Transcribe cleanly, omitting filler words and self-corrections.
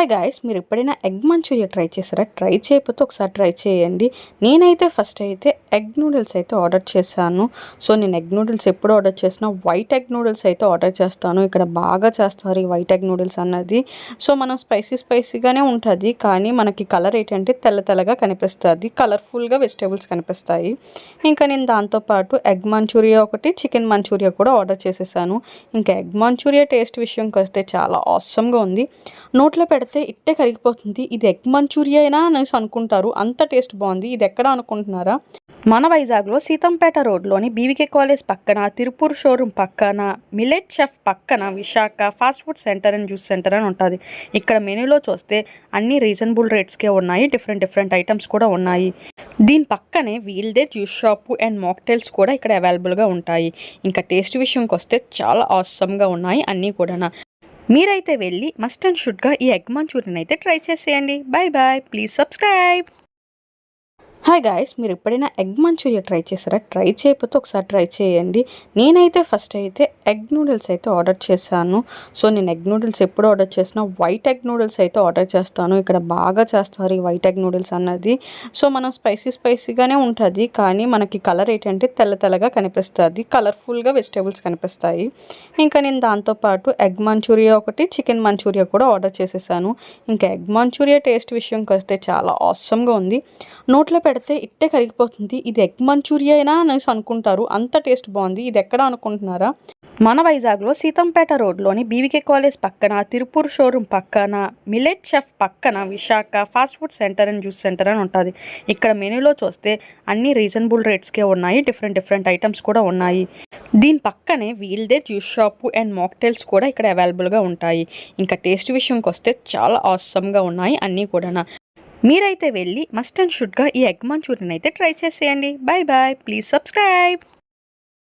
Hi guys, మీరు ఎప్పుడైనా egg Manchuria try చేశారా? ట్రై చేయకపోతే ఒకసారి ట్రై చేయండి. నేనైతే ఫస్ట్ అయితే ఎగ్ నూడిల్స్ అయితే ఆర్డర్ చేశాను. సో నేను ఎగ్ నూడిల్స్ ఎప్పుడు ఆర్డర్ చేసినా వైట్ ఎగ్ నూడిల్స్ అయితే ఆర్డర్ చేస్తాను. ఇక్కడ బాగా చేస్తారు ఈ వైట్ ఎగ్ నూడిల్స్ అన్నది. సో మనం స్పైసీగానే ఉంటుంది, కానీ మనకి కలర్ ఏంటంటే తెల్లగా కనిపిస్తుంది, కలర్ఫుల్గా వెజిటేబుల్స్ కనిపిస్తాయి. ఇంకా నేను దాంతోపాటు ఎగ్ మంచూరియా ఒకటి, చికెన్ మంచూరియా కూడా ఆర్డర్ చేసేసాను. ఇంకా ఎగ్ మంచూరియా టేస్ట్ విషయంకి వస్తే చాలా ఆసమ్గా ఉంది. నోట్లో పెడితే ఇట్టే కరిగిపోతుంది. ఇది ఎగ్ మంచూరియానా అనేసి అనుకుంటారు, అంత టేస్ట్ బాగుంది. ఇది ఎక్కడ అనుకుంటున్నారా? మన వైజాగ్లో సీతంపేట రోడ్లోని బీవీకే కాలేజ్ పక్కన, తిరుపూర్ షోరూమ్ పక్కన, మిలెట్ షెఫ్ పక్కన Visakha fast food centre and juice centre అని ఉంటుంది. ఇక్కడ మెనూలో చూస్తే అన్ని రీజనబుల్ రేట్స్కే ఉన్నాయి. డిఫరెంట్ ఐటమ్స్ కూడా ఉన్నాయి. దీని పక్కనే వీల్దే జ్యూస్ షాపు అండ్ మాక్టైల్స్ కూడా ఇక్కడ అవైలబుల్గా ఉంటాయి. ఇంకా టేస్ట్ విషయంకి వస్తే చాలా ఆసమ్గా ఉన్నాయి అన్నీ కూడా. మీరైతే వెళ్ళి మస్ట్ అండ్ షుడ్గా ఈ ఎగ్ మంచూరియన్ అయితే ట్రై చేసేయండి. Bye, please subscribe. Hi guys, మీరు ఎప్పుడైనా ఎగ్ మంచూరియా ట్రై చేశారా? ట్రై చేయకపోతే ఒకసారి ట్రై చేయండి. నేనైతే ఫస్ట్ అయితే ఎగ్ నూడిల్స్ అయితే ఆర్డర్ చేశాను. సో నేను ఎగ్ నూడిల్స్ ఎప్పుడు ఆర్డర్ చేసినా వైట్ ఎగ్ నూడిల్స్ అయితే ఆర్డర్ చేస్తాను. ఇక్కడ బాగా చేస్తారు ఈ వైట్ ఎగ్ నూడిల్స్ అన్నది. సో మనం స్పైసీగానే ఉంటుంది, కానీ మనకి కలర్ ఏంటంటే తెల్లగా కనిపిస్తుంది, కలర్ఫుల్గా వెజిటేబుల్స్ కనిపిస్తాయి. ఇంకా నేను దాంతోపాటు ఎగ్ మంచూరియా ఒకటి, చికెన్ మంచూరియా కూడా ఆర్డర్ చేసేసాను. ఇంకా ఎగ్ మంచూరియా టేస్ట్ విషయంకి వస్తే చాలా ఆసమ్గా ఉంది. నోట్లో పెడితే ఇట్టే కరిగిపోతుంది. ఇది ఎగ్ మంచూరియానా అనేసి అనుకుంటారు, అంత టేస్ట్ బాగుంది. ఇది ఎక్కడ అనుకుంటున్నారా? మన వైజాగ్లో సీతంపేట రోడ్లోని బీవీకే కాలేజ్ పక్కన, తిరుపూర్ షోరూమ్ పక్కన, మిలెట్ షెఫ్ పక్కన Visakha fast food centre and juice centre అని ఉంటుంది. ఇక్కడ మెనూలో చూస్తే అన్ని రీజనబుల్ రేట్స్కే ఉన్నాయి. డిఫరెంట్ ఐటమ్స్ కూడా ఉన్నాయి. దీని పక్కనే వీల్దే జ్యూస్ షాపు అండ్ మాక్టైల్స్ కూడా ఇక్కడ అవైలబుల్గా ఉంటాయి. ఇంకా టేస్ట్ విషయంకి వస్తే చాలా ఆసమ్గా ఉన్నాయి అన్నీ కూడా. మీరైతే వెళ్ళి మస్ట్ అండ్ షుడ్గా ఈ ఎగ్ మంచూరియన్ అయితే ట్రై చేసేయండి. Bye, please subscribe.